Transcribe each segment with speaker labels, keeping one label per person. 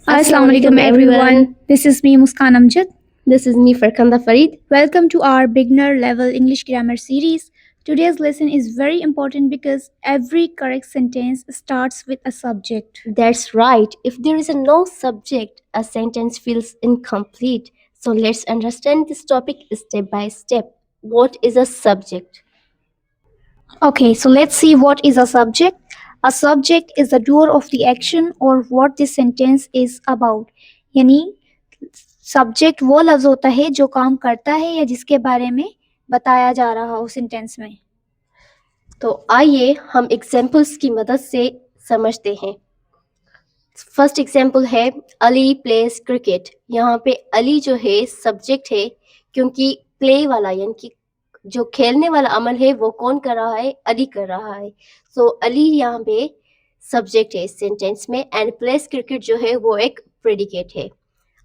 Speaker 1: Assalamu alaikum everyone. This is me Muskan Amjad.
Speaker 2: This is me Farkanda Farid.
Speaker 1: Welcome to our beginner level English grammar series. Today's lesson is very important because every correct sentence starts with a subject.
Speaker 2: That's right. If there is no subject, a sentence feels incomplete. So let's understand this topic step by step. What is a subject?
Speaker 1: Okay, so let's see what is a subject. A subject is the doer of the action or what this sentence is about. यानी subject वो लफ्ज होता है जो काम करता है या जिसके बारे में बताया जा रहा हो सेंटेंस में.
Speaker 2: तो आइए हम एग्जाम्पल्स की मदद से समझते हैं. फर्स्ट एग्जाम्पल है अली प्लेस क्रिकेट. यहाँ पे अली जो है सब्जेक्ट है क्योंकि प्ले वाला यानी कि जो खेलने वाला अमल है वो कौन कर रहा है? अली कर रहा है. सो अली यहाँ पे सब्जेक्ट है सेंटेंस में एंड प्लेस क्रिकेट जो है वो एक प्रेडिकेट है.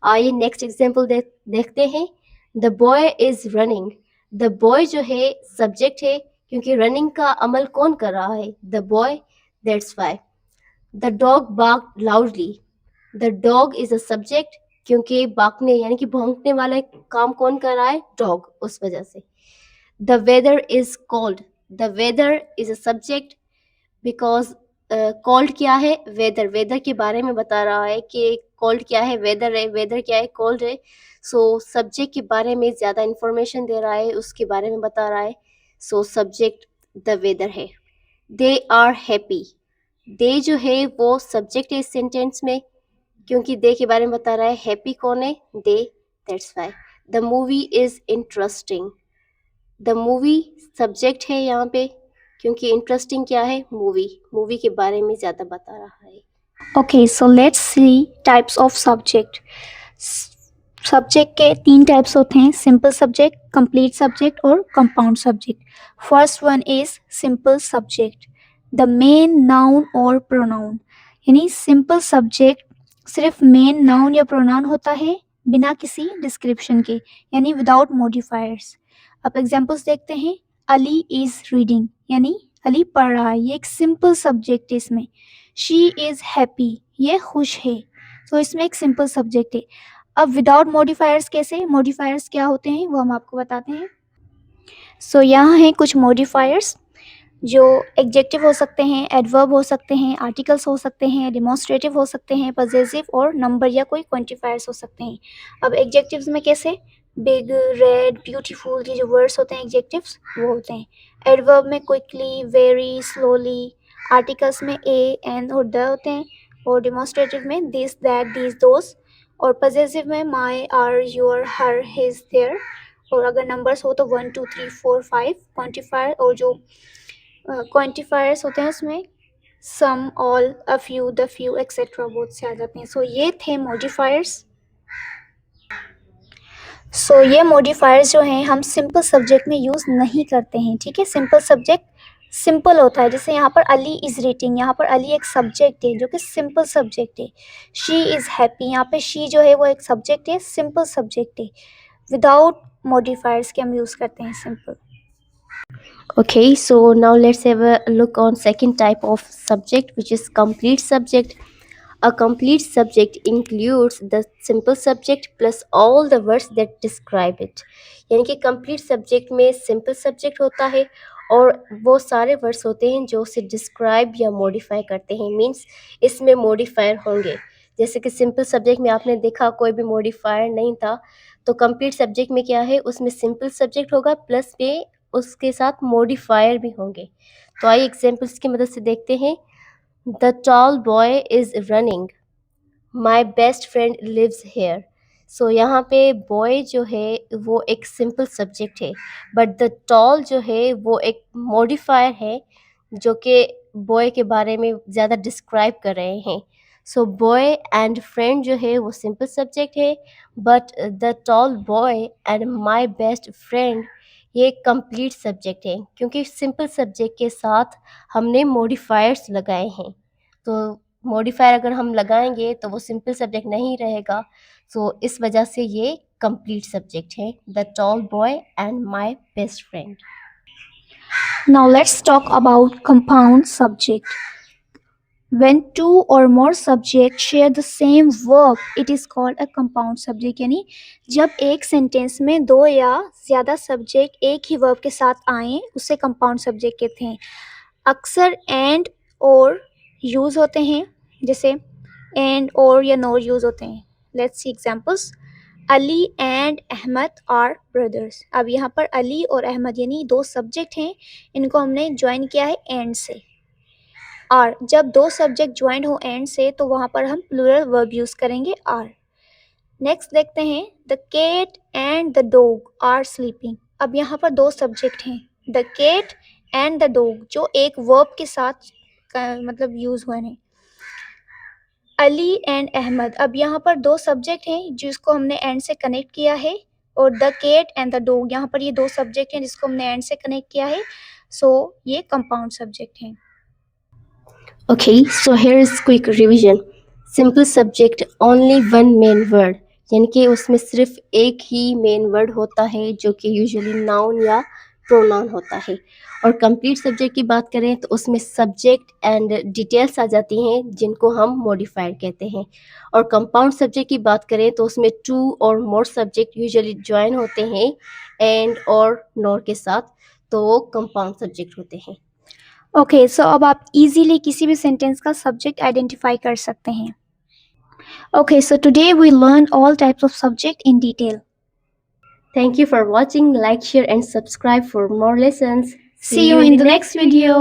Speaker 2: आइए नेक्स्ट एग्जाम्पल देखते हैं. The boy is running. The boy जो है सब्जेक्ट है क्योंकि रनिंग का अमल कौन कर रहा है? The boy. That's why. The dog barked loudly. The dog is a subject क्योंकि बाकने यानी कि भौंकने वाला काम कौन कर रहा है? डॉग. उस वजह से. The weather is cold. The weather is a subject because cold क्या है? weather. weather के बारे में बता रहा है कि cold क्या है? weather है. weather क्या है? cold है. so subject के बारे में ज़्यादा information दे रहा है, उसके बारे में बता रहा है. so subject the weather है. they are happy. they जो है वो subject है इस sentence में क्योंकि they के बारे में बता रहा है. happy कौन है? they. that's why. the movie is interesting. The movie subject है यहाँ पे क्योंकि इंटरेस्टिंग क्या है? मूवी. मूवी के बारे में ज़्यादा बता रहा है.
Speaker 1: Okay, so let's see types of subject. Subject के 3 टाइप्स होते हैं, सिंपल सब्जेक्ट, कंप्लीट सब्जेक्ट और compound subject. First one is simple subject, the main noun और प्रोनाउन. यानी सिंपल सब्जेक्ट सिर्फ मेन नाउन या प्रोनाउन होता है बिना किसी डिस्क्रिप्शन के, यानी विदाउट मॉडिफायर्स. अब एग्जांपल्स देखते हैं. अली इज रीडिंग यानी अली पढ़ रहा है, ये एक सिंपल सब्जेक्ट है इसमें. शी इज हैप्पी, ये खुश है, तो इसमें एक सिंपल सब्जेक्ट है. अब विदाउट मॉडिफायर्स कैसे? मॉडिफायर्स क्या होते हैं वो हम आपको बताते हैं. सो यहाँ हैं कुछ मॉडिफायर्स जो एडजेक्टिव हो सकते हैं, एडवर्ब हो सकते हैं, आर्टिकल्स हो सकते हैं, डिमॉन्स्ट्रेटिव हो सकते हैं, पजेसिव और नंबर या कोई क्वांटिफायर्स हो सकते हैं. अब एडजेक्टिव्स में कैसे? बिग, रेड, ब्यूटीफुल, ये जो वर्ड्स होते हैं एडजेक्टिव्स वो होते हैं. एडवर्ब में क्विकली, वेरी, स्लोली. आर्टिकल्स में ए, एन और द होते हैं. और डिमॉन्स्ट्रेटिव में दिस, दैट, दीज, दोस. और पजेसिव में my, our, your, her, his, their. और अगर नंबर्स हो तो 1 2 3 4 5. क्वांटिफायर और जो क्वांटिफायर्स होते हैं उसमें some, all, a few, the few etcetera बहुत से आ जाते हैं. सो ये थे मॉडिफायर्स. सो ये मॉडिफायर्स जो हैं हम सिंपल सब्जेक्ट में यूज़ नहीं करते हैं, ठीक है. सिंपल सब्जेक्ट सिंपल होता है, जैसे यहाँ पर अली इज़ रीडिंग, यहाँ पर अली एक सब्जेक्ट है जो कि सिंपल सब्जेक्ट है. शी इज़ हैप्पी, यहाँ पे शी जो है वो एक सब्जेक्ट है, सिंपल सब्जेक्ट है. विदाउट मॉडिफायर्स के हम यूज़ करते हैं simple.
Speaker 2: Okay, so now let's have a look on second type of subject, which is complete subject. A complete subject includes the simple subject plus all the words that describe it. यानी कि complete subject में simple subject होता है और वो सारे words होते हैं जो उसे डिस्क्राइब या मॉडिफाई करते हैं. मीन्स इसमें मॉडिफायर होंगे. जैसे कि सिंपल सब्जेक्ट में आपने देखा कोई भी मॉडिफायर नहीं था, तो कंप्लीट सब्जेक्ट में क्या है? उसमें सिंपल सब्जेक्ट होगा प्लस में उसके साथ मॉडिफायर भी होंगे. तो आइए एग्जाम्पल्स की मदद से देखते हैं. The tall boy is running. My best friend lives here. So यहाँ पे बॉय जो है वो एक सिंपल सब्जेक्ट है, बट द टॉल जो है वो एक मॉडिफायर है जो कि बॉय के बारे में ज़्यादा डिस्क्राइब कर रहे हैं. सो बॉय एंड फ्रेंड जो है वो सिंपल सब्जेक्ट है, but the tall boy and my best friend ये कंप्लीट सब्जेक्ट है क्योंकि सिंपल सब्जेक्ट के साथ हमने मॉडिफायर्स लगाए हैं. तो मॉडिफायर अगर हम लगाएंगे तो वो सिंपल सब्जेक्ट नहीं रहेगा. सो इस वजह से ये कंप्लीट सब्जेक्ट है. The tall boy and my best friend.
Speaker 1: Now let's talk about compound subject. When two or more subjects share the same verb, it is called a compound subject. यानी जब एक सेंटेंस में दो या ज़्यादा subject एक ही verb के साथ आए उसे कंपाउंड सब्जेक्ट कहते हैं. अक्सर एंड और यूज़ होते हैं, जैसे एंड और या नोर यूज़ होते हैं. Let's see examples. Ali and Ahmed are brothers. अब यहाँ पर अली और अहमद यानी दो सब्जेक्ट हैं, इनको हमने ज्वाइन किया है एंड से. आर, जब दो सब्जेक्ट ज्वाइन हो एंड से तो वहाँ पर हम प्लूरल वर्ब यूज़ करेंगे आर. नेक्स्ट देखते हैं. The cat and the dog are sleeping. अब यहाँ पर दो सब्जेक्ट हैं, the cat and the dog, जो एक वर्ब के साथ मतलब यूज़ हुए हैं. अली एंड अहमद, अब यहाँ पर दो सब्जेक्ट हैं जिसको हमने एंड से कनेक्ट किया है, और the cat and the dog, यहाँ पर ये दो सब्जेक्ट हैं जिसको हमने एंड से कनेक्ट किया है, सो ये कंपाउंड सब्जेक्ट हैं.
Speaker 2: Okay, so here is quick revision. Simple subject, only one main word, यानी कि उसमें सिर्फ एक ही मेन वर्ड होता है जो कि यूजुअली नाउन या प्रोनाउन होता है. और कंप्लीट सब्जेक्ट की बात करें तो उसमें सब्जेक्ट एंड डिटेल्स आ जाती हैं जिनको हम मॉडिफाइड कहते हैं. और कंपाउंड सब्जेक्ट की बात करें तो उसमें टू और मोर सब्जेक्ट यूजुअली ज्वाइन होते हैं एंड और नॉर के साथ, तो वो कंपाउंड सब्जेक्ट होते हैं.
Speaker 1: ओके, सो अब आप इजीली किसी भी सेंटेंस का सब्जेक्ट आइडेंटिफाई कर सकते हैं. Okay, so today we learn all types of subject in detail.
Speaker 2: Thank you for watching. Like, share and subscribe for more lessons.
Speaker 1: See you in the next video.